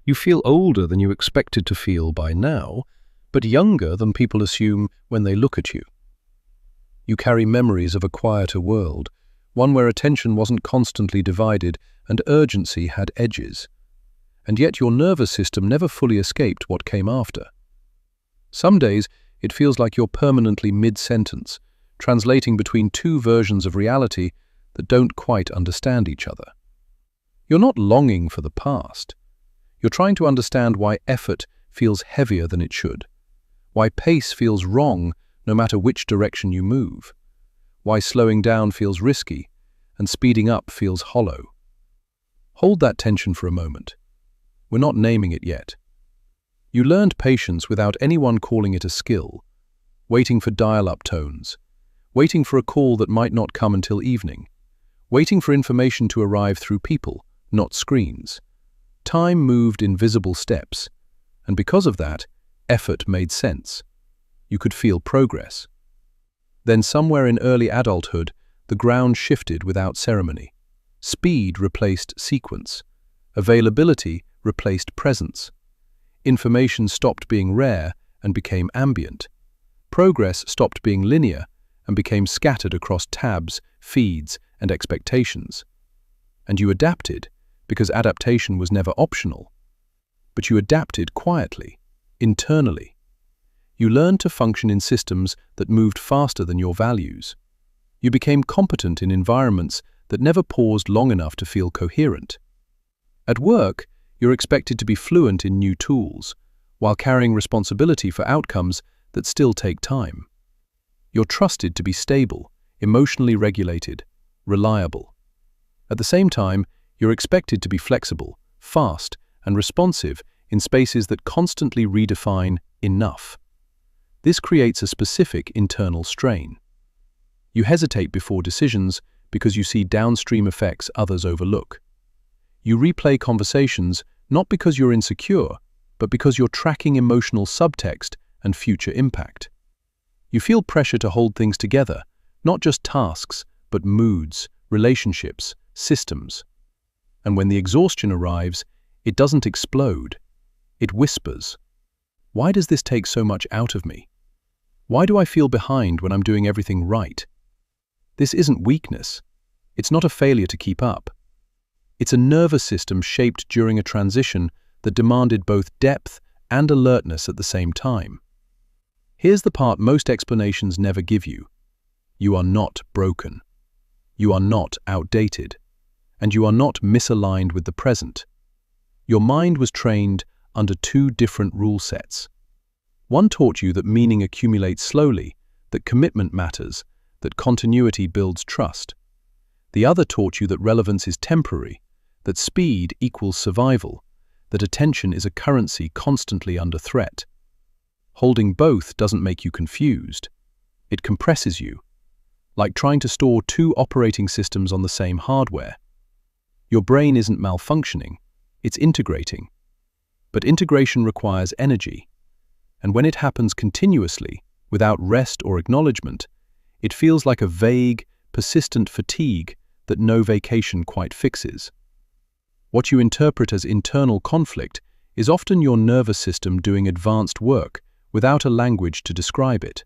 You feel older than you expected to feel by now, but younger than people assume when they look at you. You carry memories of a quieter world, one where attention wasn't constantly divided and urgency had edges. And yet your nervous system never fully escaped what came after. Some days, it feels like you're permanently mid-sentence, translating between two versions of reality that don't quite understand each other. You're not longing for the past. You're trying to understand why effort feels heavier than it should, why pace feels wrong no matter which direction you move, why slowing down feels risky and speeding up feels hollow. Hold that tension for a moment. We're not naming it yet. You learned patience without anyone calling it a skill, waiting for dial-up tones, waiting for a call that might not come until evening, waiting for information to arrive through people, not screens. Time moved in visible steps, and because of that, effort made sense. You could feel progress. Then somewhere in early adulthood, the ground shifted without ceremony. Speed replaced sequence. Availability replaced presence. Information stopped being rare and became ambient. Progress stopped being linear and became scattered across tabs, feeds, and expectations. And you adapted, because adaptation was never optional. But you adapted quietly, internally. You learned to function in systems that moved faster than your values. You became competent in environments that never paused long enough to feel coherent. At work, you're expected to be fluent in new tools, while carrying responsibility for outcomes that still take time. You're trusted to be stable, emotionally regulated, reliable. At the same time, you're expected to be flexible, fast, and responsive in spaces that constantly redefine enough. This creates a specific internal strain. You hesitate before decisions because you see downstream effects others overlook. You replay conversations not because you're insecure, but because you're tracking emotional subtext and future impact. You feel pressure to hold things together, not just tasks, but moods, relationships, systems. And when the exhaustion arrives, it doesn't explode. It whispers. Why does this take so much out of me? Why do I feel behind when I'm doing everything right? This isn't weakness. It's not a failure to keep up. It's a nervous system shaped during a transition that demanded both depth and alertness at the same time. Here's the part most explanations never give you. You are not broken. You are not outdated. And you are not misaligned with the present. Your mind was trained under two different rule sets. One taught you that meaning accumulates slowly, that commitment matters, that continuity builds trust. The other taught you that relevance is temporary, that speed equals survival, that attention is a currency constantly under threat. Holding both doesn't make you confused. It compresses you, like trying to store two operating systems on the same hardware. Your brain isn't malfunctioning, it's integrating. But integration requires energy, and when it happens continuously, without rest or acknowledgement, it feels like a vague, persistent fatigue that no vacation quite fixes. What you interpret as internal conflict is often your nervous system doing advanced work without a language to describe it.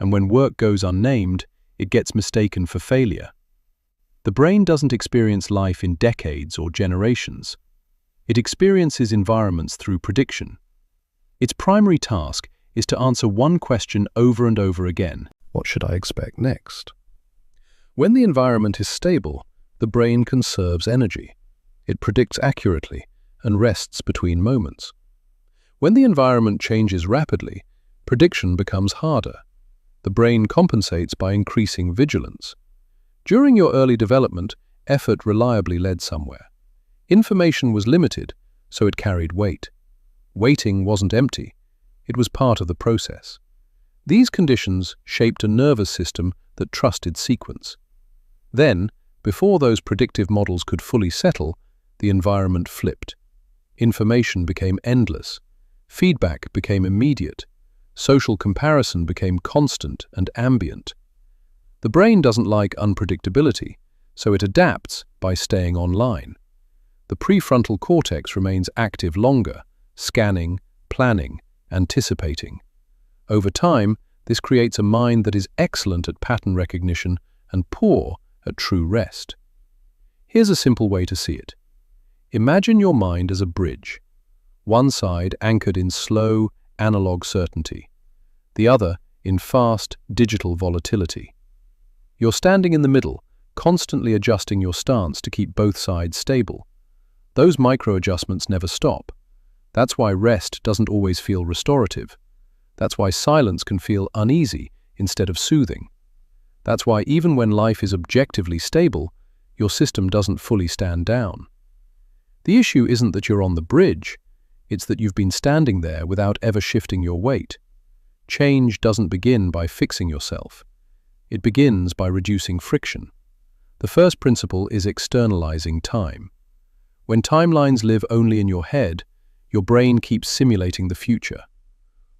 And when work goes unnamed, it gets mistaken for failure. The brain doesn't experience life in decades or generations. It experiences environments through prediction. Its primary task is to answer one question over and over again. What should I expect next? When the environment is stable, the brain conserves energy. It predicts accurately and rests between moments. When the environment changes rapidly, prediction becomes harder. The brain compensates by increasing vigilance. During your early development, effort reliably led somewhere. Information was limited, so it carried weight. Waiting wasn't empty. It was part of the process. These conditions shaped a nervous system that trusted sequence. Then, before those predictive models could fully settle, the environment flipped. Information became endless. Feedback became immediate. Social comparison became constant and ambient. The brain doesn't like unpredictability, so it adapts by staying online. The prefrontal cortex remains active longer, scanning, planning, anticipating. Over time, this creates a mind that is excellent at pattern recognition and poor at true rest. Here's a simple way to see it. Imagine your mind as a bridge, one side anchored in slow, analog certainty, the other in fast, digital volatility. You're standing in the middle, constantly adjusting your stance to keep both sides stable. Those micro-adjustments never stop. That's why rest doesn't always feel restorative. That's why silence can feel uneasy instead of soothing. That's why even when life is objectively stable, your system doesn't fully stand down. The issue isn't that you're on the bridge, it's that you've been standing there without ever shifting your weight. Change doesn't begin by fixing yourself. It begins by reducing friction. The first principle is externalizing time. When timelines live only in your head, your brain keeps simulating the future.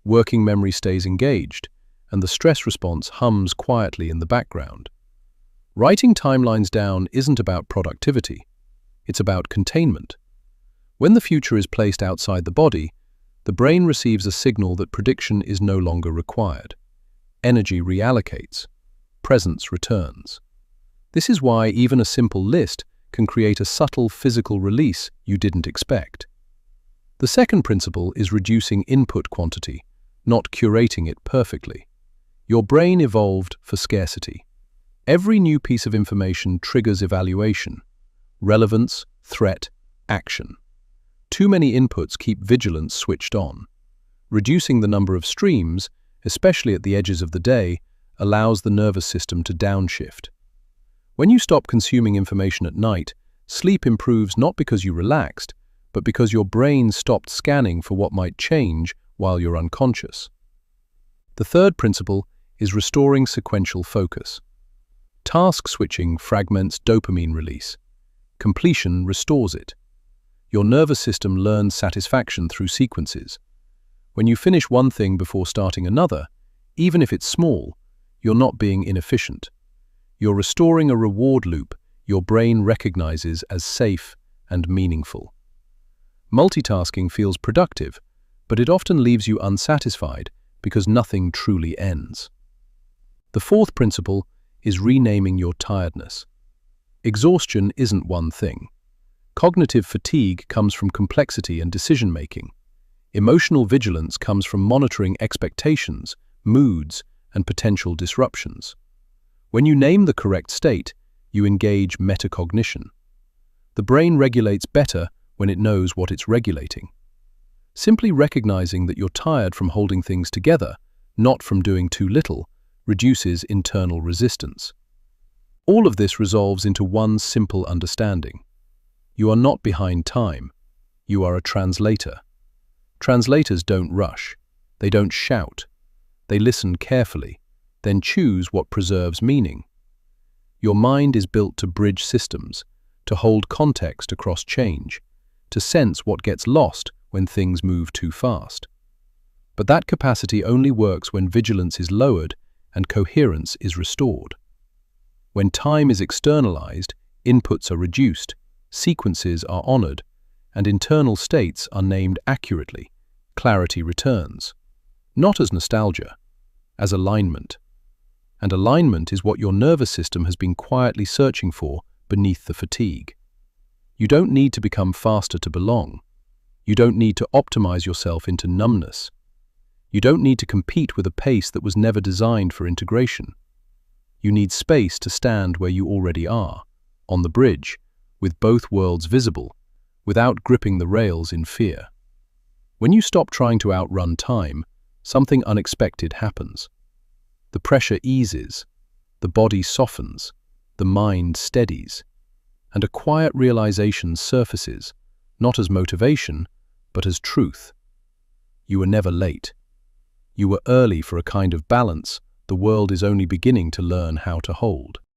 Working memory stays engaged, and the stress response hums quietly in the background. Writing timelines down isn't about productivity. It's about containment. When the future is placed outside the body, the brain receives a signal that prediction is no longer required. Energy reallocates. Presence returns. This is why even a simple list can create a subtle physical release you didn't expect. The second principle is reducing input quantity, not curating it perfectly. Your brain evolved for scarcity. Every new piece of information triggers evaluation, relevance, threat, action. Too many inputs keep vigilance switched on. Reducing the number of streams, especially at the edges of the day, allows the nervous system to downshift. When you stop consuming information at night, sleep improves not because you relaxed, but because your brain stopped scanning for what might change while you're unconscious. The third principle is restoring sequential focus. Task switching fragments dopamine release. Completion restores it. Your nervous system learns satisfaction through sequences. When you finish one thing before starting another, even if it's small, you're not being inefficient. You're restoring a reward loop your brain recognizes as safe and meaningful. Multitasking feels productive, but it often leaves you unsatisfied because nothing truly ends. The fourth principle is renaming your tiredness. Exhaustion isn't one thing. Cognitive fatigue comes from complexity and decision-making. Emotional vigilance comes from monitoring expectations, moods, and potential disruptions. When you name the correct state, you engage metacognition. The brain regulates better when it knows what it's regulating. Simply recognizing that you're tired from holding things together, not from doing too little, reduces internal resistance. All of this resolves into one simple understanding. You are not behind time. You are a translator. Translators don't rush. They don't shout. They listen carefully, then choose what preserves meaning. Your mind is built to bridge systems, to hold context across change, to sense what gets lost when things move too fast. But that capacity only works when vigilance is lowered and coherence is restored. When time is externalized, inputs are reduced, sequences are honored, and internal states are named accurately. Clarity returns, not as nostalgia, as alignment. And alignment is what your nervous system has been quietly searching for beneath the fatigue. You don't need to become faster to belong. You don't need to optimize yourself into numbness. You don't need to compete with a pace that was never designed for integration. You need space to stand where you already are, on the bridge, with both worlds visible, without gripping the rails in fear. When you stop trying to outrun time, something unexpected happens. The pressure eases, the body softens, the mind steadies, and a quiet realization surfaces, not as motivation, but as truth. You were never late. You were early for a kind of balance the world is only beginning to learn how to hold.